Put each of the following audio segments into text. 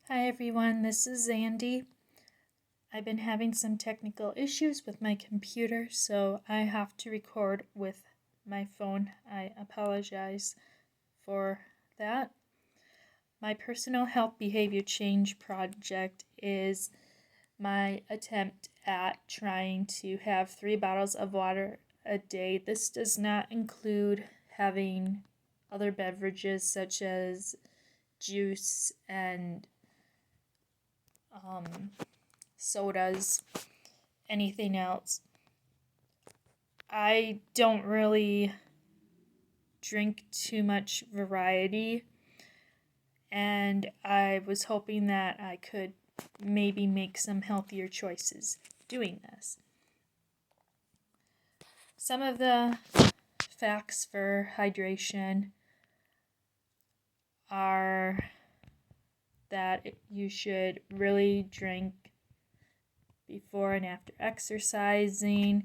Hi everyone, this is Zandy. I've been having some technical issues with my computer, so I have to record with my phone. I apologize for that. My personal health behavior change project is my attempt at trying to have 3 bottles of water a day. This does not include having other beverages such as juice and sodas, anything else. I don't really drink too much variety, and I was hoping that I could maybe make some healthier choices doing this. Some of the facts for hydration are that you should really drink before and after exercising.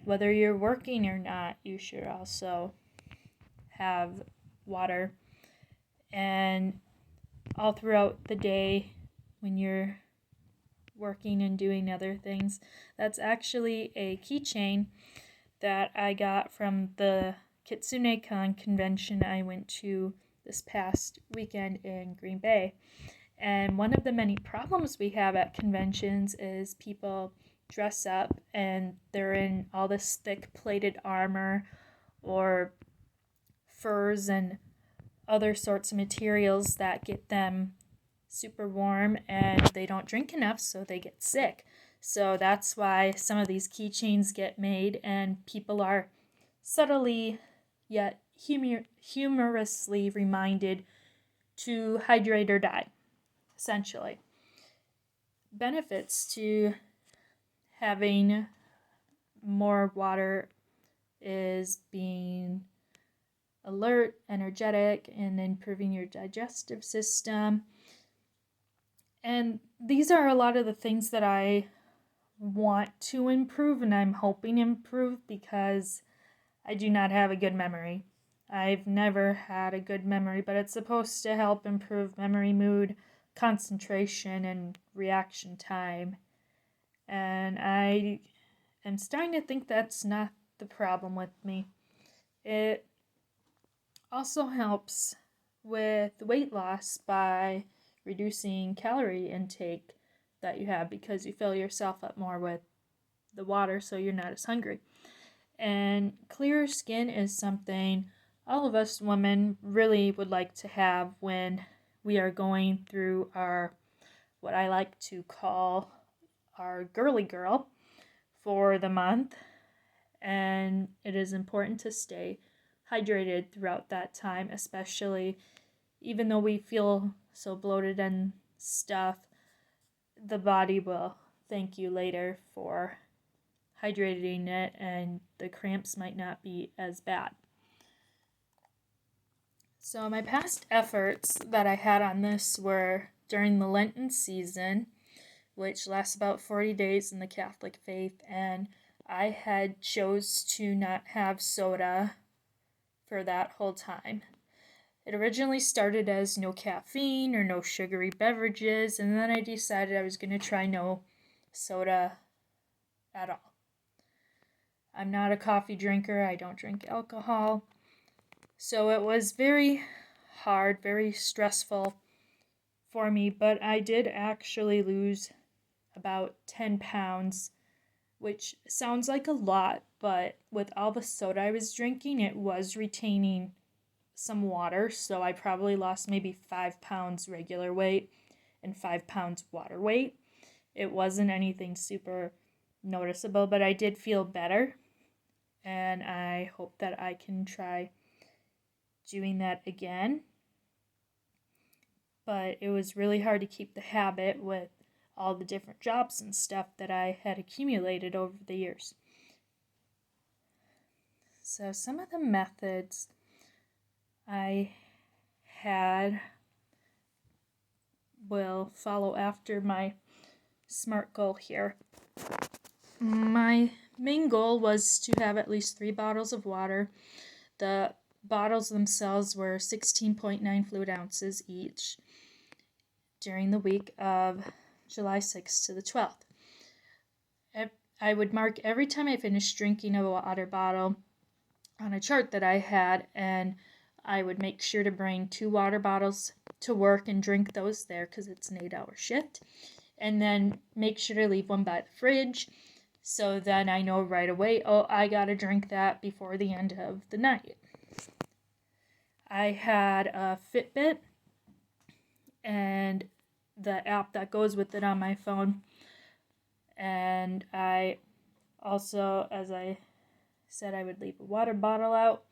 Whether you're working or not, you should also have water. And all throughout the day, when you're working and doing other things, that's actually a keychain that I got from the KitsuneCon convention I went to this past weekend in Green Bay. And one of the many problems we have at conventions is people dress up and they're in all this thick plated armor or furs and other sorts of materials that get them super warm, and they don't drink enough, so they get sick. So that's why some of these keychains get made, and people are subtly yet humorously reminded to hydrate or die, essentially. Benefits to having more water is being alert, energetic, and improving your digestive system. And these are a lot of the things that I want to improve and I'm hoping improve because I do not have a good memory. I've never had a good memory, but it's supposed to help improve memory, mood, concentration, and reaction time. And I am starting to think that's not the problem with me. It also helps with weight loss by reducing calorie intake that you have because you fill yourself up more with the water so you're not as hungry. And clearer skin is something all of us women really would like to have when we are going through our, what I like to call our girly girl for the month. And it is important to stay hydrated throughout that time, especially even though we feel so bloated and stuff, the body will thank you later for hydrating it, and the cramps might not be as bad. So my past efforts that I had on this were during the Lenten season, which lasts about 40 days in the Catholic faith, and I had chose to not have soda for that whole time. It originally started as no caffeine or no sugary beverages, and then I decided I was going to try no soda at all. I'm not a coffee drinker, I don't drink alcohol, so it was very hard, very stressful for me, but I did actually lose about 10 pounds, which sounds like a lot, but with all the soda I was drinking, it was retaining some water, so I probably lost maybe 5 pounds regular weight and 5 pounds water weight. It wasn't anything super noticeable, but I did feel better, and I hope that I can try doing that again. But it was really hard to keep the habit with all the different jobs and stuff that I had accumulated over the years. So some of the methods I had will follow after my SMART goal here. My main goal was to have at least 3 bottles of water. The bottles themselves were 16.9 fluid ounces each. during the week of July 6th to the 12th. I would mark every time I finished drinking a water bottle on a chart that I had, and I would make sure to bring 2 water bottles to work and drink those there because it's an 8-hour shift. And then make sure to leave one by the fridge. So then I know right away, oh, I gotta drink that before the end of the night. I had a Fitbit and the app that goes with it on my phone. And I also, as I said, I would leave a water bottle out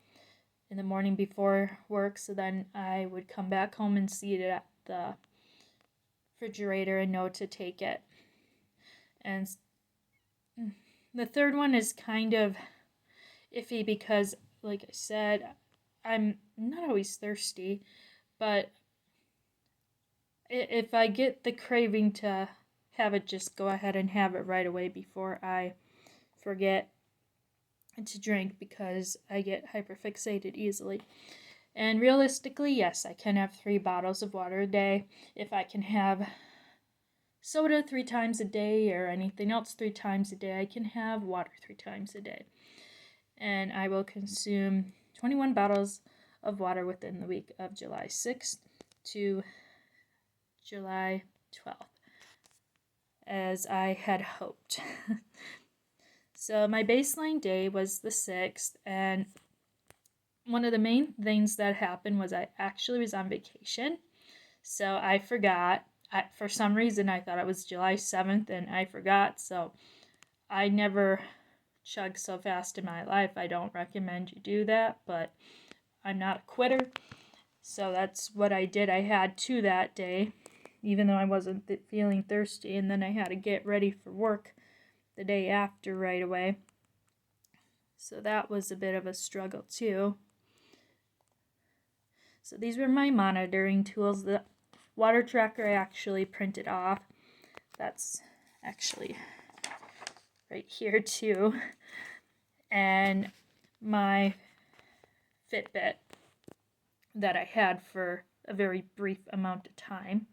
in the morning before work. So then I would come back home and see it at the refrigerator and know to take it. And the third one is kind of iffy because, like I said, I'm not always thirsty, but if I get the craving to have it, just go ahead and have it right away before I forget to drink because I get hyperfixated easily. And realistically, yes, I can have 3 bottles of water a day. If I can have soda 3 times a day or anything else 3 times a day, I can have water 3 times a day. And I will consume 21 bottles of water within the week of July 6th to July 12th, as I had hoped. So my baseline day was the 6th, and one of the main things that happened was I actually was on vacation. So I forgot. For some reason, I thought it was July 7th, and I forgot. So I never chug so fast in my life. I don't recommend you do that, but I'm not a quitter. So that's what I did. I had 2 that day, even though I wasn't feeling thirsty, and then I had to get ready for work the day after right away. So that was a bit of a struggle too. So these were my monitoring tools. The water tracker I actually printed off. That's actually right here too. And my Fitbit that I had for a very brief amount of time.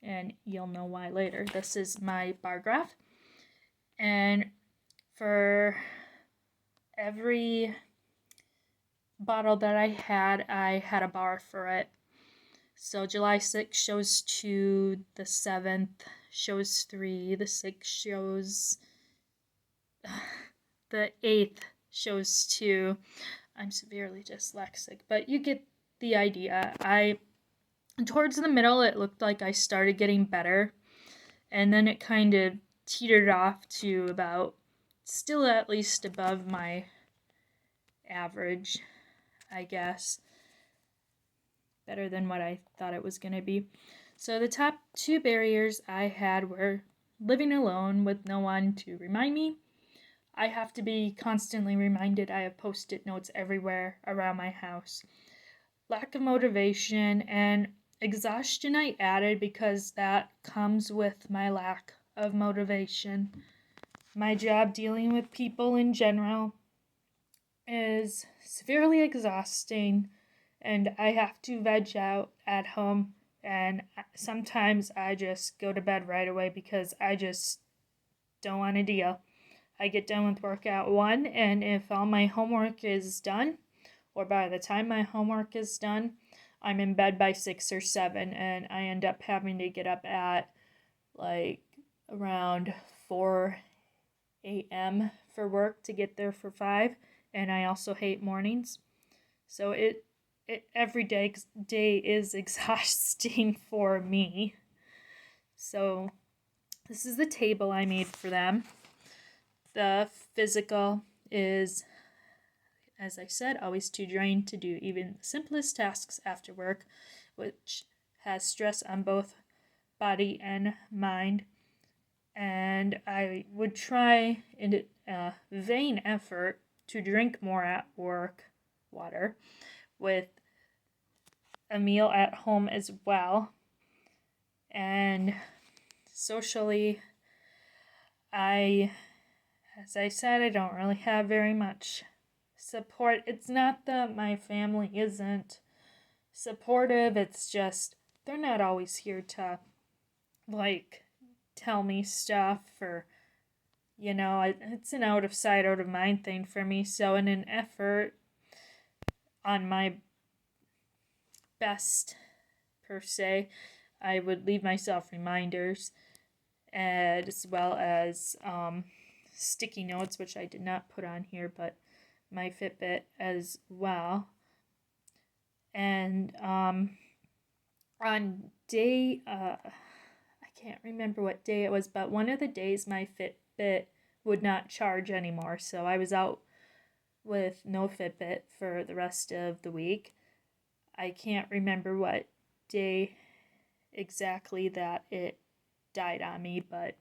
And you'll know why later. This is my bar graph. And for every bottle that I had a bar for it. So July 6th shows 2, the 7th shows 3, the 6th shows, the 8th shows 2. I'm severely dyslexic, but you get the idea. Towards the middle, it looked like I started getting better, and then it kind of teetered off to about, still at least above my average, I guess. Better than what I thought it was going to be. So the top 2 barriers I had were living alone with no one to remind me. I have to be constantly reminded. I have post-it notes everywhere around my house. Lack of motivation and exhaustion I added because that comes with my lack of motivation. My job dealing with people in general is severely exhausting, and I have to veg out at home, and sometimes I just go to bed right away because I just don't want to deal. I get done with work at 1, and if all my homework is done, or by the time my homework is done, I'm in bed by 6 or 7, and I end up having to get up at like around 4 a.m. for work to get there for 5, and I also hate mornings. So it every day is exhausting for me. So this is the table I made for them. The physical is, as I said, always too drained to do even the simplest tasks after work, which has stress on both body and mind. And I would try in a vain effort to drink more at work, water, with a meal at home as well. And socially, as I said, I don't really have very much support. It's not that my family isn't supportive, it's just they're not always here to like tell me stuff, or it's an out of sight, out of mind thing for me. So in an effort on my best, per se, I would leave myself reminders, as well as sticky notes, which I did not put on here, but my Fitbit as well. And on day, I can't remember what day it was, but one of the days my Fitbit would not charge anymore, so I was out with no Fitbit for the rest of the week. I can't remember what day exactly that it died on me, but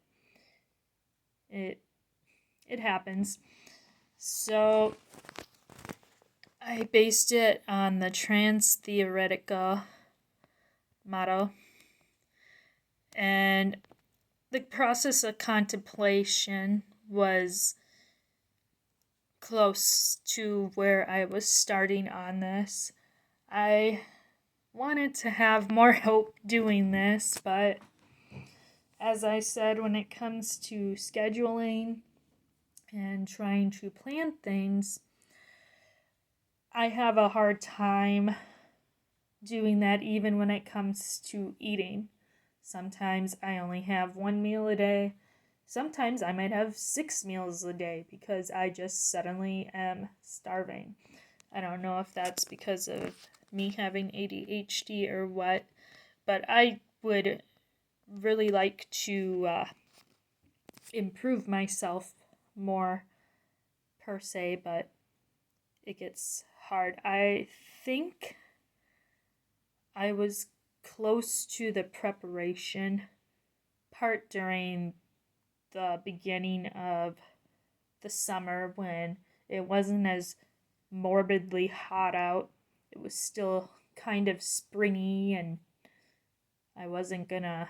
it happens. So I based it on the trans-theoretical model, and the process of contemplation was close to where I was starting on this. I wanted to have more hope doing this, but as I said, when it comes to scheduling and trying to plan things, I have a hard time doing that even when it comes to eating. Sometimes I only have 1 meal a day. Sometimes I might have 6 meals a day because I just suddenly am starving. I don't know if that's because of me having ADHD or what, but I would really like to improve myself more, per se, but it gets hard. I think I was close to the preparation part during the beginning of the summer when it wasn't as morbidly hot out. It was still kind of springy and I wasn't gonna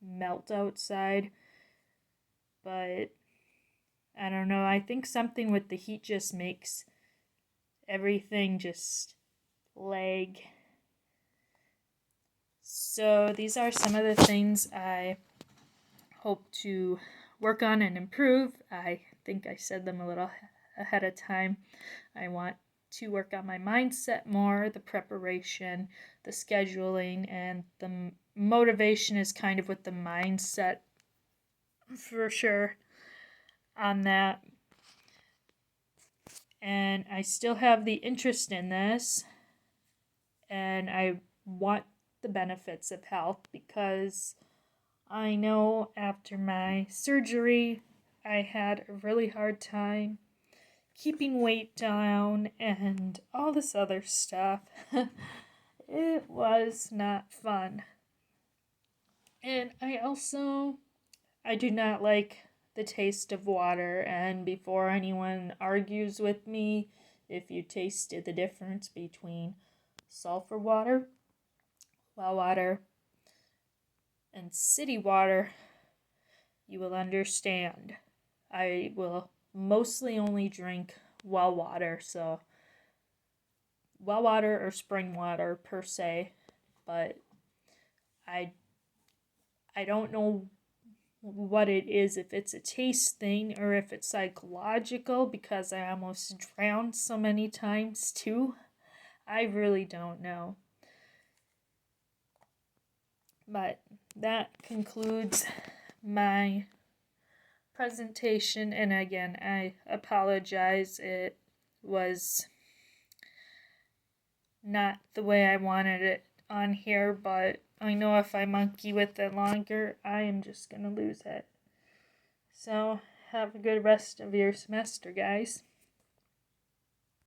melt outside. But I don't know, I think something with the heat just makes everything just lag. So these are some of the things I hope to work on and improve. I think I said them a little ahead of time. I want to work on my mindset more, the preparation, the scheduling, and the motivation is kind of with the mindset for sure on that. And I still have the interest in this, and I want the benefits of health because I know after my surgery I had a really hard time keeping weight down and all this other stuff. It was not fun. And I do not like the taste of water, and before anyone argues with me, if you tasted the difference between sulfur water, well water, and city water, you will understand. I will mostly only drink well water, so well water or spring water per se, but I don't know what it is, if it's a taste thing or if it's psychological, because I almost drowned so many times too. I really don't know. But that concludes my presentation, and again, I apologize. It was not the way I wanted it on here, but I know if I monkey with it longer, I am just going to lose it. So, have a good rest of your semester, guys.